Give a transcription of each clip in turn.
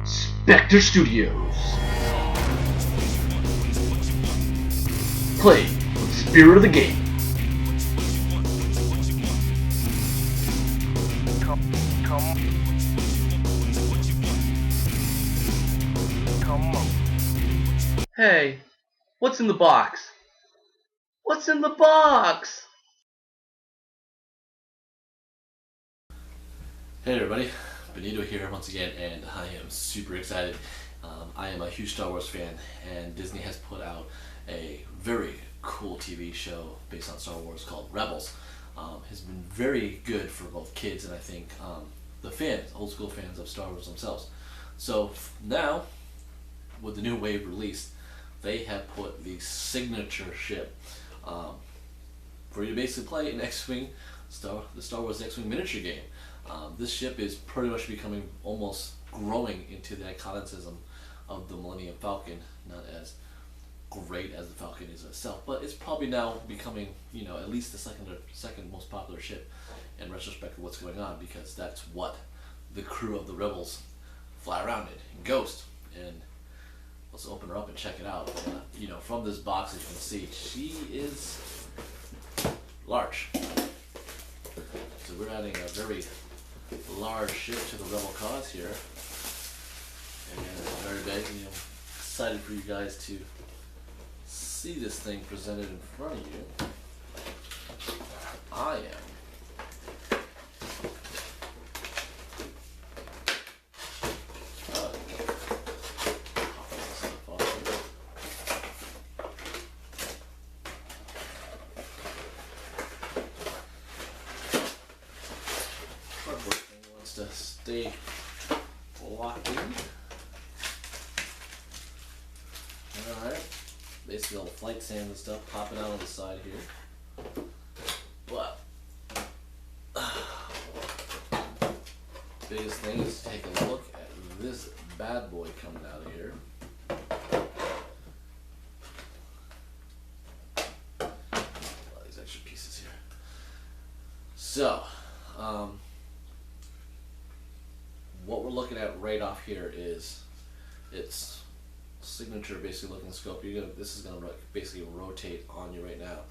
Spectre Studios. Play with the spirit of the game. Come on. Hey, what's in the box? What's in the box? Hey everybody, Benito here once again, and I am super excited. I am a huge Star Wars fan, and Disney has put out a very cool TV show based on Star Wars called Rebels. Has been very good for both kids and I think the fans, old school fans of Star Wars themselves. So now, with the new wave released, they have put the signature ship for you to basically play an X-Wing, the Star Wars X-Wing miniature game. This ship is pretty much becoming almost growing into the iconicism of the Millennium Falcon. Not as great as the Falcon is itself, but it's probably now becoming, at least the second most popular ship in retrospect of what's going on, because that's what the crew of the Rebels fly around in Ghost. And let's open her up and check it out. From this box, as you can see, she is large. So we're adding a very large ship to the Rebel cause here, and it's very big. Excited for you guys to see this thing presented in front of you. I am. Cardboard thing wants to stay locked in. Alright. Basically all the flight sand and stuff popping out on the side here. But biggest thing is to take a look at this bad boy coming out of here. All these extra pieces here. So, what we're looking at right off here is its signature basically looking scope. This is gonna basically rotate on you right now.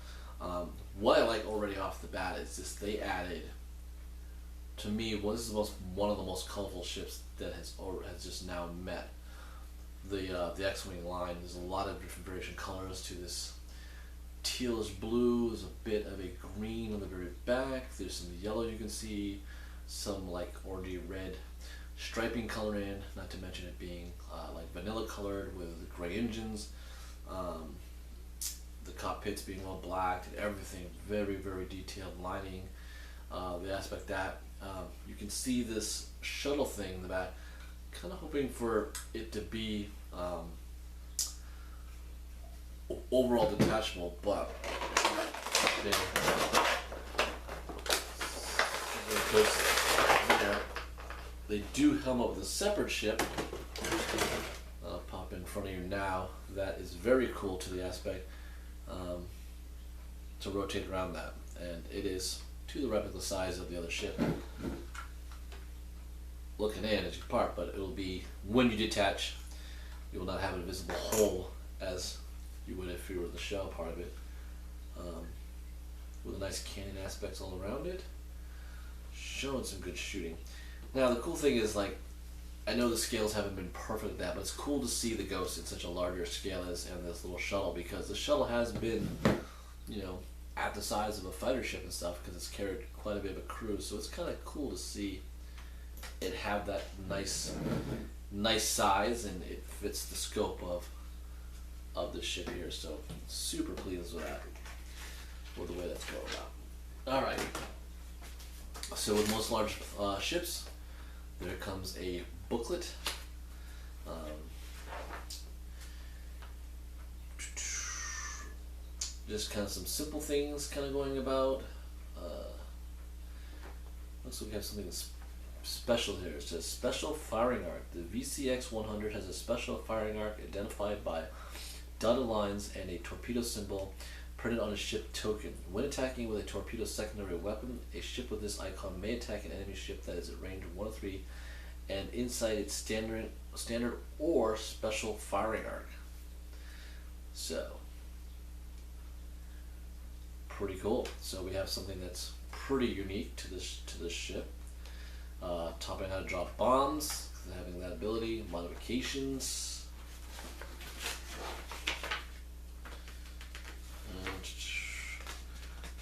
What I like already off the bat is just they added, to me, this is one of the most colorful ships that has just now met the X-Wing line. There's a lot of different variation colors to this tealish blue. There's a bit of a green on the very back. There's some yellow you can see, some like orangey red striping color in, not to mention it being like vanilla colored with gray engines. The cockpits being all black and everything very, very detailed lining. The aspect that you can see this shuttle thing in the back, kind of hoping for it to be overall detachable, but they do come up with a separate ship. I'll pop in front of you now. That is very cool to the aspect to rotate around that, and it is to the replica size of the other ship. Looking in as you part, but it will be when you detach, you will not have a visible hole as you would if you were the shell part of it. With a nice cannon aspects all around it, showing some good shooting. Now the cool thing is, I know the scales haven't been perfect at that, but it's cool to see the Ghost in such a larger scale as and this little shuttle, because the shuttle has been, at the size of a fighter ship and stuff, because it's carried quite a bit of a crew. So it's kind of cool to see it have that nice size, and it fits the scope of the ship here. So super pleased with that, with the way that's going about. All right. So with most large ships, there comes a booklet. Just kind of some simple things kind of going about. Looks like we have something special here. It says special firing arc. The VCX 100 has a special firing arc identified by dotted lines and a torpedo symbol printed on a ship token. When attacking with a torpedo secondary weapon, a ship with this icon may attack an enemy ship that is at range 1 of 3 and inside its standard or special firing arc. So, pretty cool. So we have something that's pretty unique to this ship. Topping how to drop bombs, having that ability, modifications.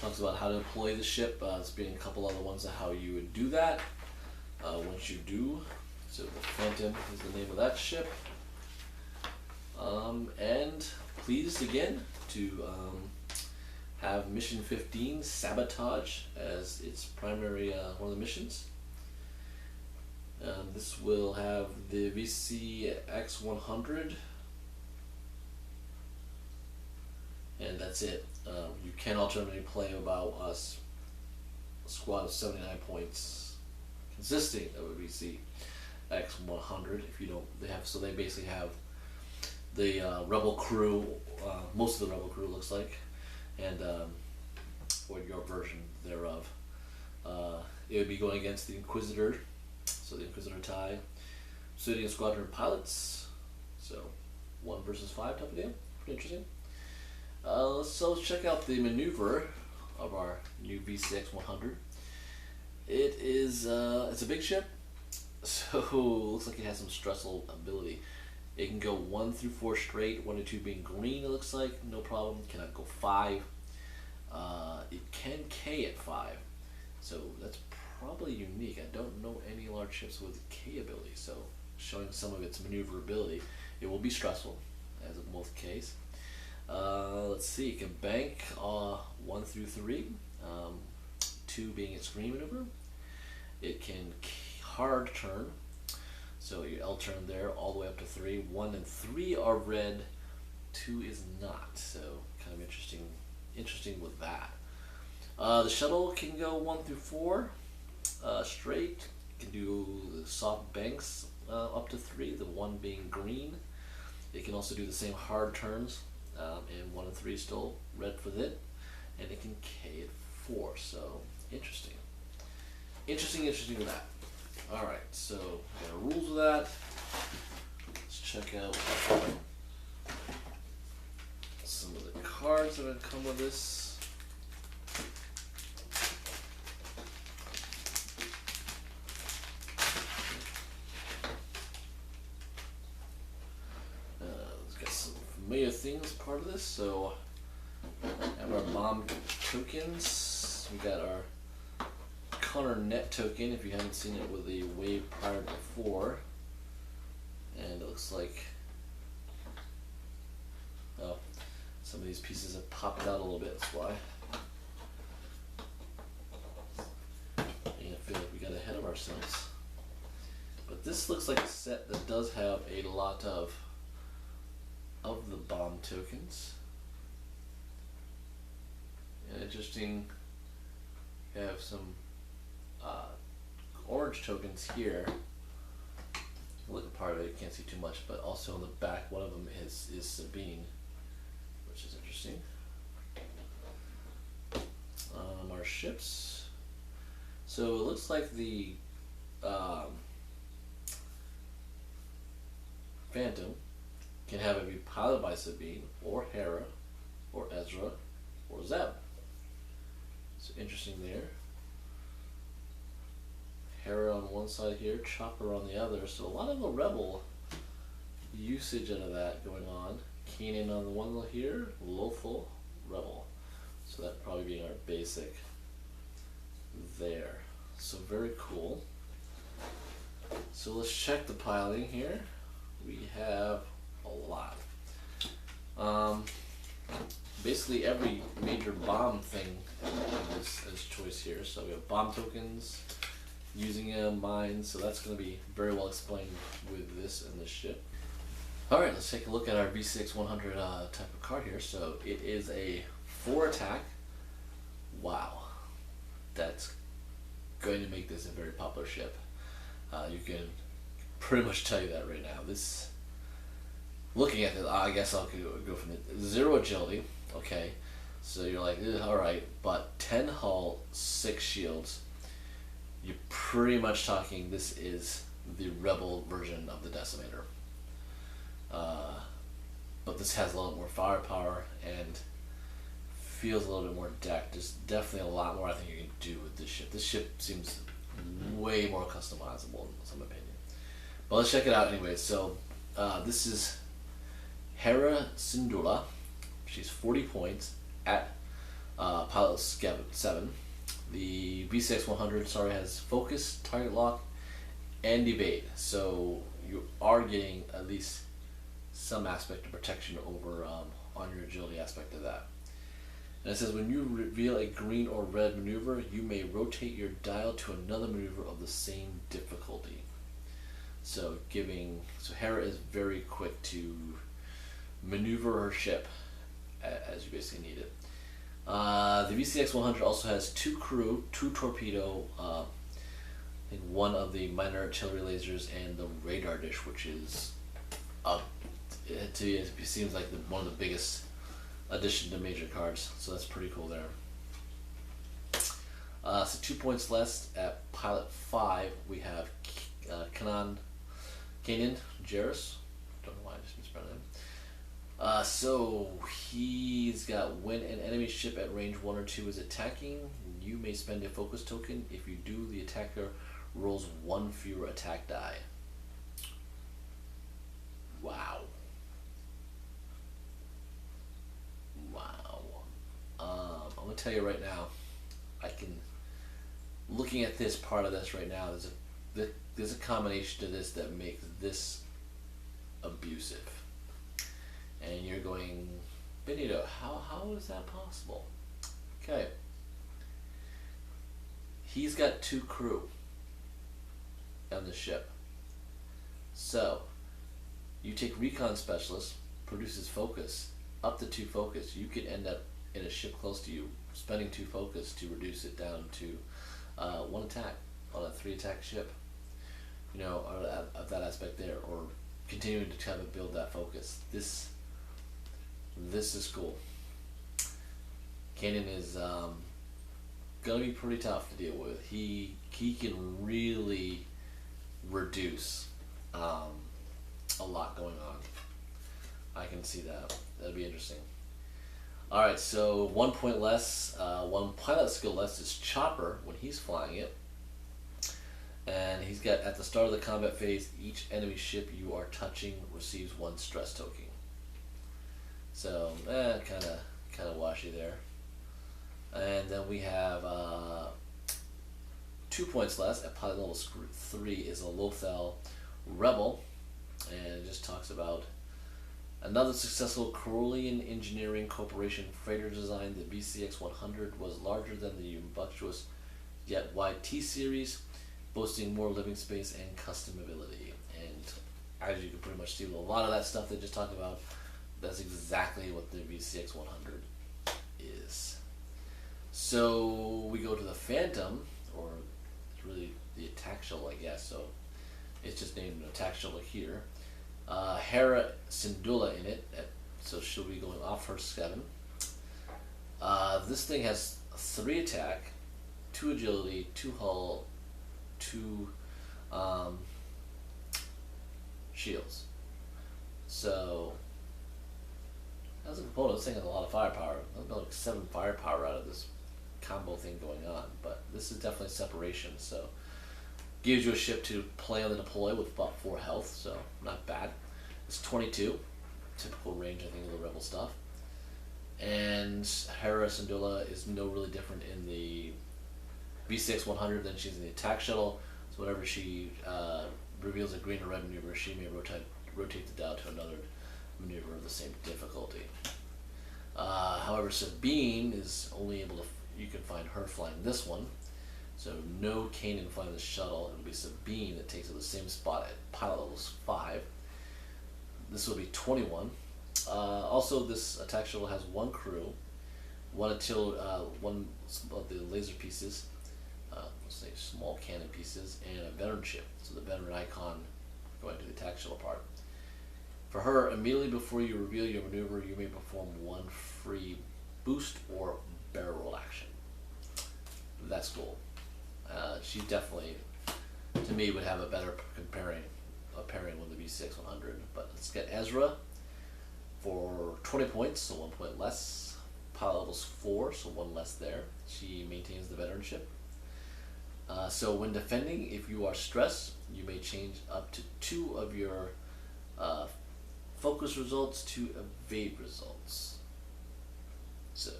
Talks about how to deploy the ship. There's been a couple other ones of how you would do that. Once you do, so the Phantom is the name of that ship. And pleased again to have Mission 15, Sabotage, as its primary one of the missions. This will have the VCX-100, and that's it. You can alternately play about a squad of 79 points, consisting of a VCX-100. If you don't, they basically have the rebel crew, most of the rebel crew looks like, and or your version thereof. It would be going against the Inquisitor. So the Inquisitor tie, Obsidian Squadron pilots. So 1 versus 5 type of deal. Pretty interesting. So let's check out the maneuver of our new VCX-100. It is it's a big ship, so looks like it has some stressful ability. It can go 1 through 4 straight, 1 to 2 being green. It looks like no problem. Cannot go 5. It can K at 5, so that's probably unique. I don't know any large ships with K ability, so showing some of its maneuverability. It will be stressful, as in most case. Let's see, it can bank 1 through 3, 2 being its green maneuver. It can hard turn, so your L turn there, all the way up to 3. 1 and 3 are red, 2 is not, so kind of interesting with that. The shuttle can go 1 through 4. Straight, can do the soft banks up to 3, the 1 being green. It can also do the same hard turns, and 1 and 3 still red for it, and it can K at 4. So interesting with that. All right, so we got rules of that. Let's check out some of the cards that would come with this. Familiar things part of this. So we have our bomb tokens. We got our Connor net token, if you haven't seen it with the wave prior before, and it looks like some of these pieces have popped out a little bit. That's why. I feel like we got ahead of ourselves, but this looks like a set that does have a lot of the bomb tokens. And interesting, you have some orange tokens here. Look at part of it, you can't see too much, but also on the back, one of them is Sabine, which is interesting. Our ships. So it looks like the Phantom can have it be piloted by Sabine, or Hera, or Ezra, or Zeb. So interesting there. Hera on one side here, Chopper on the other. So a lot of the Rebel usage out of that going on. Kanan on the one here, Lothal, Rebel. So that probably being our basic there. So very cool. So let's check the piloting here. We have a lot. Basically every major bomb thing is choice here. So we have bomb tokens, using mines, so that's going to be very well explained with this and this ship. Alright, let's take a look at our VCX-100 type of card here. So it is a 4 attack. Wow. That's going to make this a very popular ship. You can pretty much tell you that right now. This, looking at it, I guess I'll go from it. 0 agility, okay. So you're like, alright, but 10 hull, 6 shields. You're pretty much talking this is the Rebel version of the Decimator. But this has a little more firepower and feels a little bit more decked. There's definitely a lot more I think you can do with this ship. This ship seems way more customizable in some opinion. But let's check it out anyway. So this is Hera Syndulla. She's 40 points at Pilot 7. The VCX-100 has focus, target lock, and evade. So you are getting at least some aspect of protection over on your agility aspect of that. And it says when you reveal a green or red maneuver, you may rotate your dial to another maneuver of the same difficulty. So Hera is very quick to maneuver her ship as you basically need it. The VCX-100 also has 2 crew, 2 torpedo, I think one of the minor artillery lasers, and the radar dish, which is it seems like one of the biggest addition to major cards. So that's pretty cool there. So 2 points less at Pilot 5. We have Kanan Jarrus. Don't know why I just mispronounced him. So he's got when an enemy ship at range 1 or 2 is attacking, you may spend a focus token. If you do, the attacker rolls 1 fewer attack die. Wow. I'm gonna tell you right now, looking at this part of this right now, there's a combination to this that makes this abusive. And you're going, Benito, how is that possible? Okay. He's got 2 crew on the ship. So, you take recon specialist, produces focus, up to 2 focus. You could end up in a ship close to you, spending 2 focus to reduce it down to 1 attack on a 3 attack ship. Of that aspect there, or continuing to kind of build that focus. This is cool. Kanan is gonna be pretty tough to deal with. He can really reduce a lot going on. I can see that. That'd be interesting. Alright, so 1 point less, 1 pilot skill less is Chopper when he's flying it. And he's got, at the start of the combat phase, each enemy ship you are touching receives 1 stress token. So, kind of washy there. And then we have 2 points less at pilot level 3 is a Lothal Rebel. And it just talks about another successful Corellian Engineering Corporation freighter design. The BCX-100 was larger than the umbuctious yet wide T-Series, boasting more living space and customability. And as you can pretty much see with a lot of that stuff they just talked about, that's exactly what the BCX-100 is. So we go to the Phantom, or it's really the attack shuttle, I guess. So it's just named an attack shuttle here. Hera Syndulla in it, so she'll be going off her 7. This thing has 3 attack, 2 agility, 2 hull, 2 shields. So as a component, this thing has a lot of firepower. There's about 7 firepower out of this combo thing going on, but this is definitely separation. So gives you a ship to play on the deploy with about 4 health, so not bad. It's 22, typical range I think of the Rebel stuff. And Hera Syndulla is no really different in the VCX-100 than she's in the attack shuttle. So whenever she reveals a green or red maneuver, she may rotate the dial to another maneuver of the same difficulty. However, Sabine is only able to, you can find her flying this one. So no Kanan flying the shuttle. It'll be Sabine that takes up the same spot at pilot levels 5. This will be 21. Also, this attack shuttle has 1 crew, 1 of the laser pieces, let's say small cannon pieces, and a veteran ship. So the veteran icon going to the attack shuttle part. For her, immediately before you reveal your maneuver, you may perform 1 free boost or barrel roll action. That's cool. She definitely, to me, would have a better pairing with the V6 100. But let's get Ezra for 20 points, so 1 point less. Pilot level's 4, so 1 less there. She maintains the veteranship. So when defending, if you are stressed, you may change up to 2 of your focus results to evade results. So,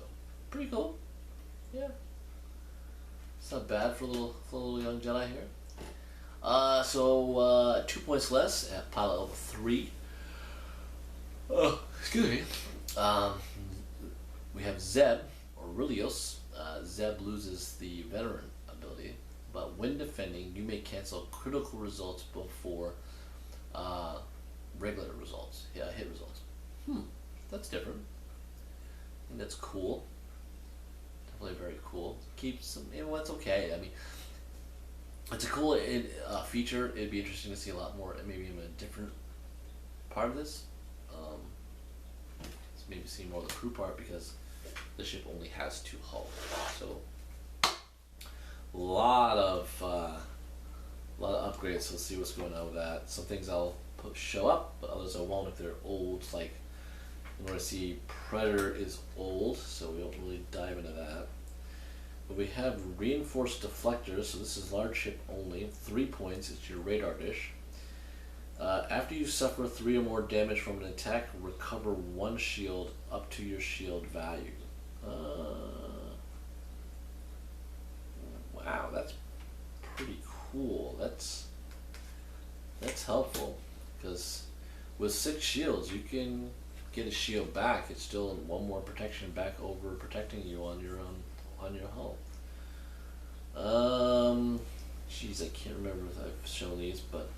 pretty cool. Yeah. It's not bad for a little young Jedi here. 2 points less at pilot level 3. Oh, excuse me. We have Zeb, or Rilios. Zeb loses the veteran ability, but when defending, you may cancel critical results before regular results, hit results. That's different. I think that's cool. Definitely very cool. Keeps some, it's okay. I mean, it's a cool feature. It'd be interesting to see a lot more, maybe in a different part of this. Maybe see more of the crew part, because the ship only has 2 hulls. So a lot of upgrades. So let's see what's going on with that. Some things I'll show up, but others I won't if they're old. Like, you want to see Predator is old, so we don't really dive into that. But we have reinforced deflectors, so this is large ship only. 3 points, it's your radar dish. After you suffer 3 or more damage from an attack, recover 1 shield up to your shield value. Wow, that's pretty cool. That's helpful, because with 6 shields you can get a shield back. It's still 1 more protection back over protecting you on your hull. Jeez, I can't remember if I've shown these, but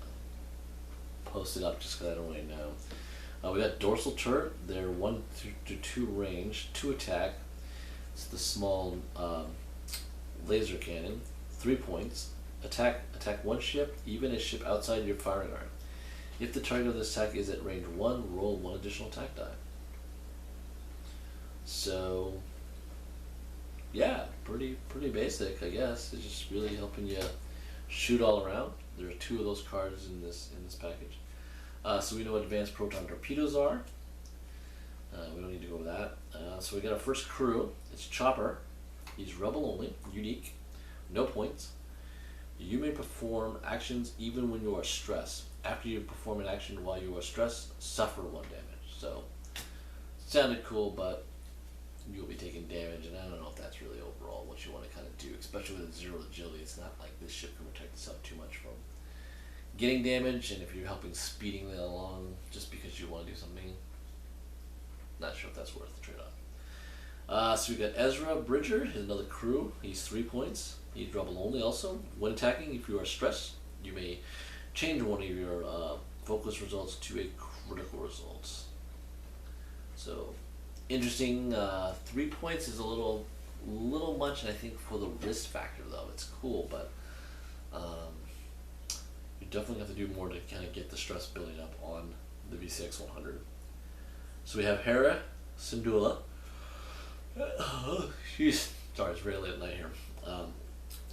post it up just because I don't really know. We got dorsal turret. They're 1 to 2 range, 2 attack. It's the small laser cannon. 3 points. Attack 1 ship, even a ship outside your firing arm. If the target of this attack is at range 1, roll 1 additional attack die. So, yeah, pretty basic, I guess. It's just really helping you shoot all around. There are 2 of those cards in this package. So we know what advanced proton torpedoes are. We don't need to go over that. So we got our first crew. It's Chopper. He's rebel only, unique, no points. You may perform actions even when you are stressed. After you perform an action while you are stressed, suffer 1 damage. So, sounded cool, but you'll be taking damage, and I don't know if that's really overall what you want to kind of do, especially with 0 agility. It's not like this ship can protect itself too much from getting damage, and if you're helping speeding it along just because you want to do something, not sure if that's worth the trade-off. So we got Ezra Bridger, another crew. He's 3 points. He's rebel only also. When attacking, if you are stressed, you may change 1 of your focus results to a critical results. So, interesting. 3 points is a little much, and I think for the risk factor though, it's cool, but you definitely have to do more to kind of get the stress building up on the VCX 100. So we have Hera Syndulla. She's sorry, it's very late at night here.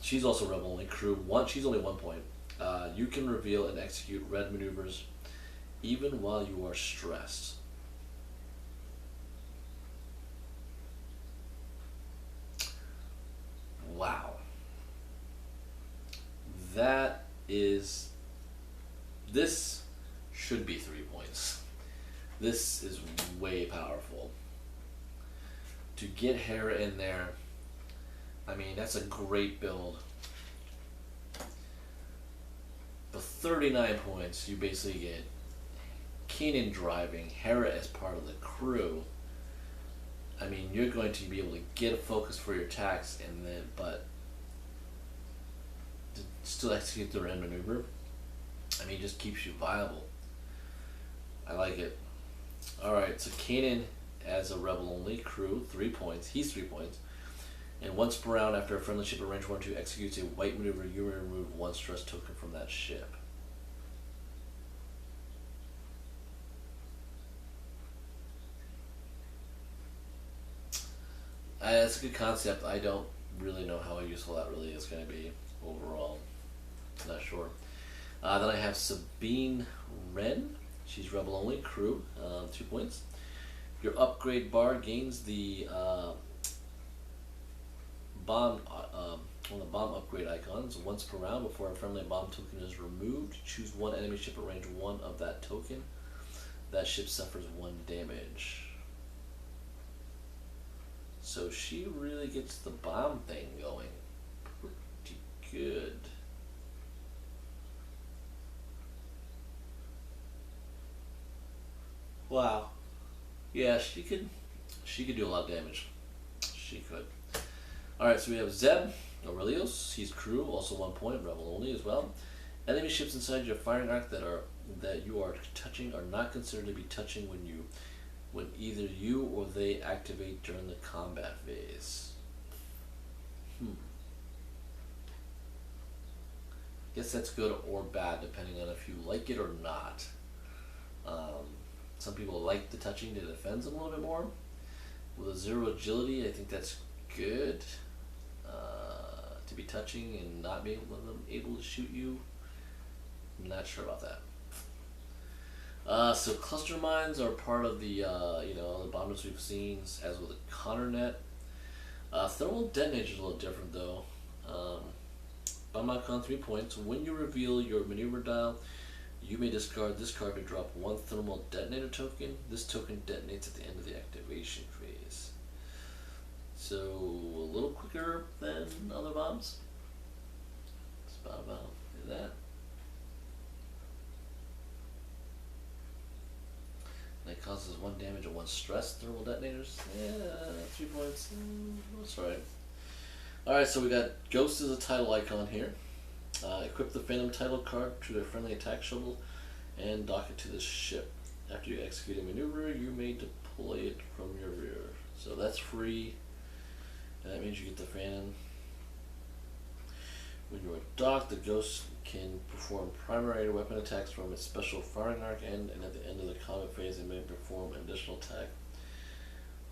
She's also rebel only, crew 1. She's only 1 point. You can reveal and execute red maneuvers even while you are stressed. Wow. This should be 3 points. This is way powerful. To get Hera in there, I mean, that's a great build. For 39 points, you basically get Kanan driving, Hera as part of the crew. I mean, you're going to be able to get a focus for your attacks, and then, but to still execute the red maneuver, I mean, it just keeps you viable. I like it. Alright, so Kanan as a rebel only, crew, 3 points. He's 3 points. And once per round, after a friendly ship at range 1 or 2 executes a white maneuver, you may remove 1 stress token from that ship. It's a good concept. I don't really know how useful that really is going to be overall. Not sure. Then I have Sabine Wren. She's rebel only crew. 2 points. Your upgrade bar gains the bomb. One of the bomb upgrade icons. Once per round, before a friendly bomb token is removed, choose one enemy ship at range 1 of that token. That ship suffers 1 damage. So she really gets the bomb thing going pretty good. Wow. Yeah, she could do a lot of damage. She could. Alright, so we have Zeb Aurelios, he's crew, also 1 point, rebel only as well. Enemy ships inside your firing arc that you are touching are not considered to be touching when either you or they activate during the combat phase. Guess that's good or bad depending on if you like it or not. Some people like the touching to defend them a little bit more. With a 0 agility, I think that's good. To be touching and not be able to shoot you. I'm not sure about that. So cluster mines are part of the the bombers we've seen, as with the Connor net. Thermal detonator is a little different though. Bomb icon 3 points. When you reveal your maneuver dial, you may discard this card to drop 1 thermal detonator token. This token detonates at the end of the activation phase. So a little quicker than other bombs. It's about that. And it causes 1 damage and 1 stress. Thermal detonators. Yeah, 3 points. That's right. Alright, so we got Ghost as a title icon here. Equip the Phantom title card to their friendly attack shuttle and dock it to the ship. After you execute a maneuver, you may deploy it from your rear. So that's free. And that means you get the Phantom. When you are docked, the Ghost can perform primary weapon attacks from its special firing arc and at the end of the combat phase it may perform an additional attack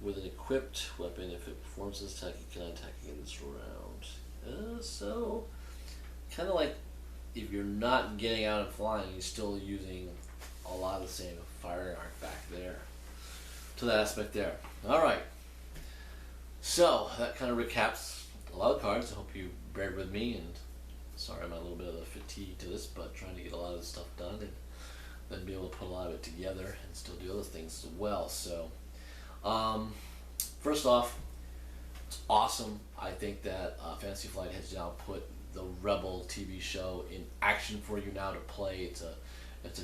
with an equipped weapon. If it performs this attack, it cannot attack again this round. So, kind of like if you're not getting out and flying, you're still using a lot of the same firing arc back there. To that aspect there. Alright. So, that kind of recaps a lot of cards. I hope you bear with me, and sorry I'm a little bit of a fatigue to this, but trying to get a lot of this stuff done and then be able to put a lot of it together and still do other things as well. So, first off, it's awesome. I think that Fantasy Flight has now put the Rebel TV show in action for you now to play. It's a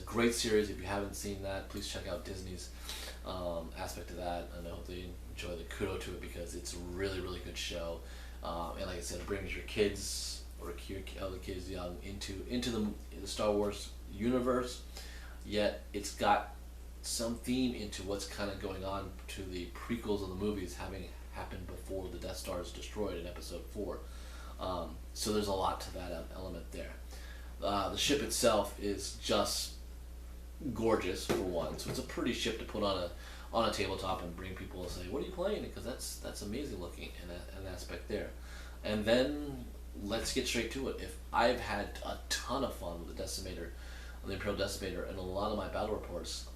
great series. If you haven't seen that, please check out Disney's aspect of that, and I hope they enjoy the kudo to it because it's a really, really good show. And like I said, it brings your kids or other kids young into the Star Wars universe. Yet it's got some theme into what's kind of going on to the prequels of the movies having happened before the Death Star is destroyed in Episode 4. So there's a lot to that element there. The ship itself is just gorgeous for one. So it's a pretty ship to put on a tabletop and bring people and say, "What are you playing?" Because that's amazing looking in an aspect there. And then let's get straight to it. If I've had a ton of fun with the Decimator, the Imperial Decimator, and a lot of my battle reports,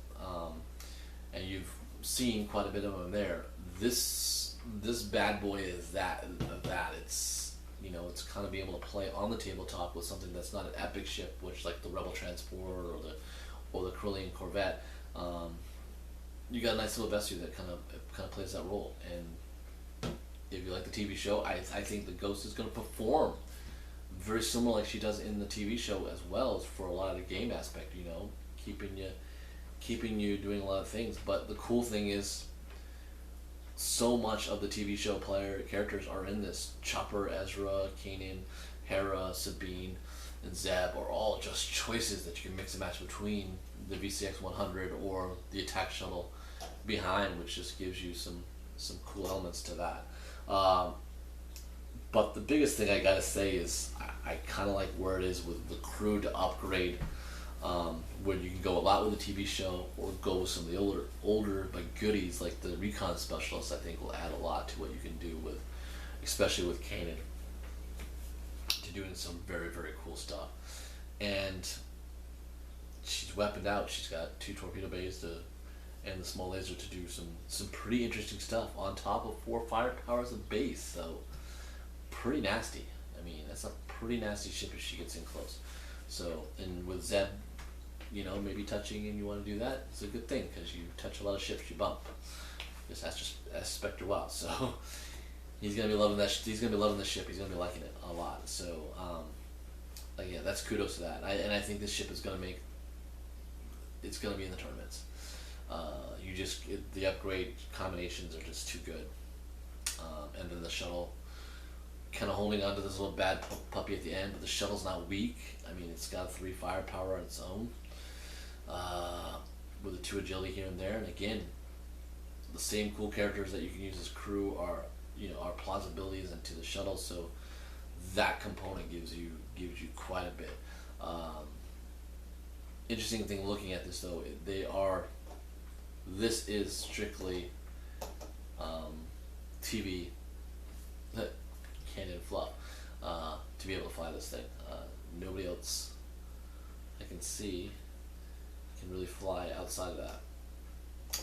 and you've seen quite a bit of them there. This bad boy is that it's it's kind of being able to play on the tabletop with something that's not an epic ship, which like the Rebel Transporter or the Corellian Corvette. You got a nice little vessel that kind of plays that role. And if you like the TV show, I think the Ghost is going to perform very similar like she does in the TV show as well as for a lot of the game aspect. Keeping you doing a lot of things. But the cool thing is, so much of the TV show characters are in this. Chopper, Ezra, Kanan, Hera, Sabine, and Zeb are all just choices that you can mix and match between the VCX 100 or the attack shuttle behind, which just gives you some cool elements to that. But the biggest thing I gotta say is I kind of like where it is with the crew to upgrade where you can go a lot with the TV show or go with some of the older like goodies like the recon specialists. I think will add a lot to what you can do with, especially with Kanan, to doing some very very cool stuff. And she's weaponed out. She's got 2 torpedo bays and the small laser to do some pretty interesting stuff on top of 4 fire powers of base. So pretty nasty. I mean, that's a pretty nasty ship if she gets in close. So, and with Zeb, maybe touching and you want to do that, it's a good thing because you touch a lot of ships you bump. Just ask Spectre Wow. So he's gonna be loving that. He's gonna be loving the ship. He's gonna be liking it a lot. So yeah, that's kudos to that. I think this ship is gonna make. It's gonna be in the tournaments. The upgrade combinations are just too good. And then the shuttle, kind of holding on to this little bad puppy at the end, but the shuttle's not weak. I mean, it's got 3 firepower on its own, with a 2 agility here and there. And again, the same cool characters that you can use as crew are plausibilities into the shuttle. So that component gives you quite a bit. Interesting thing looking at this though, this is strictly TV Canon fluff to be able to fly this thing. Nobody else I can see can really fly outside of that.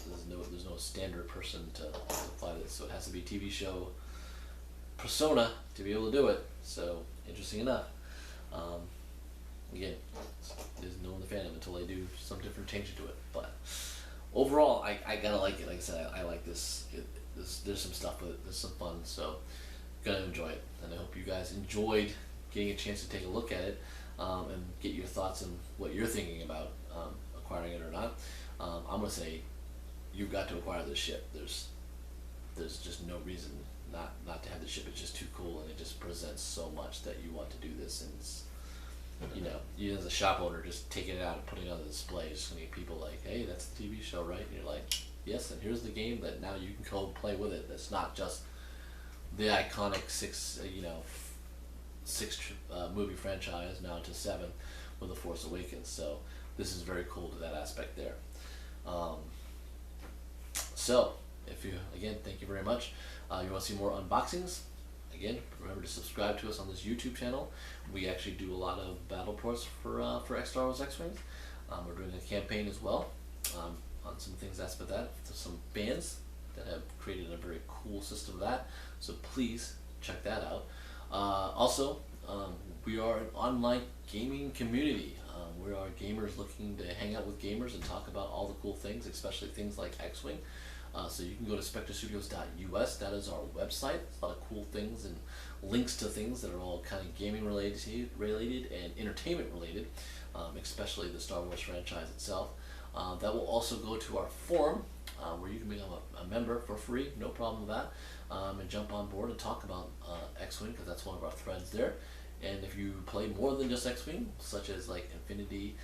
There's no standard person to fly this, so it has to be TV show persona to be able to do it. So interesting enough. Again, there's no in the fandom until they do some different change to it. But overall, I gotta like it. Like I said, I like this. There's some stuff with it. There's some fun. So gonna enjoy it, and I hope you guys enjoyed getting a chance to take a look at it and get your thoughts on what you're thinking about acquiring it or not. I'm gonna say you've got to acquire this ship. There's just no reason not to have the ship. It's just too cool, and it just presents so much that you want to do this. And it's, you as a shop owner, just taking it out and putting it on the display is gonna get people like, hey, that's the TV show, right? And you're like, yes, and here's the game that now you can go and play with it. That's not just the iconic 6 movie franchise, now to 7 with The Force Awakens. So this is very cool to that aspect there. So thank you very much. You want to see more unboxings? Again, remember to subscribe to us on this YouTube channel. We actually do a lot of battle reports for Star Wars X-Wings. We're doing a campaign as well on some things that's with that. There's some fans that have created a very cool system of that. So please check that out. Also, we are an online gaming community. We are gamers looking to hang out with gamers and talk about all the cool things, especially things like X-Wing. So you can go to spectrestudios.us. That is our website. It's a lot of cool things and links to things that are all kind of gaming related and entertainment related, especially the Star Wars franchise itself. That will also go to our forum, where you can become a member for free, no problem with that, and jump on board and talk about X-Wing, because that's one of our threads there. And if you play more than just X-Wing, such as like Infinity,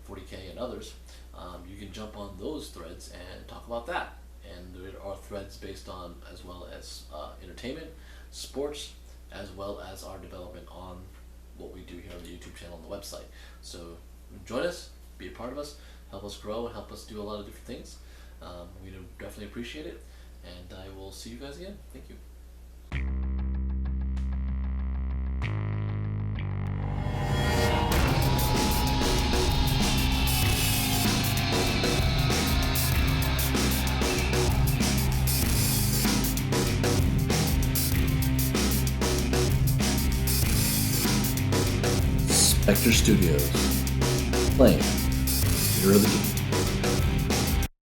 40K, and others, you can jump on those threads and talk about that. And there are threads based on as well as entertainment, sports, as well as our development on what we do here on the YouTube channel and the website. So join us, be a part of us, help us grow, and help us do a lot of different things. We definitely appreciate it, and I will see you guys again. Thank you. Spectre Studios, playing Hero of the Game.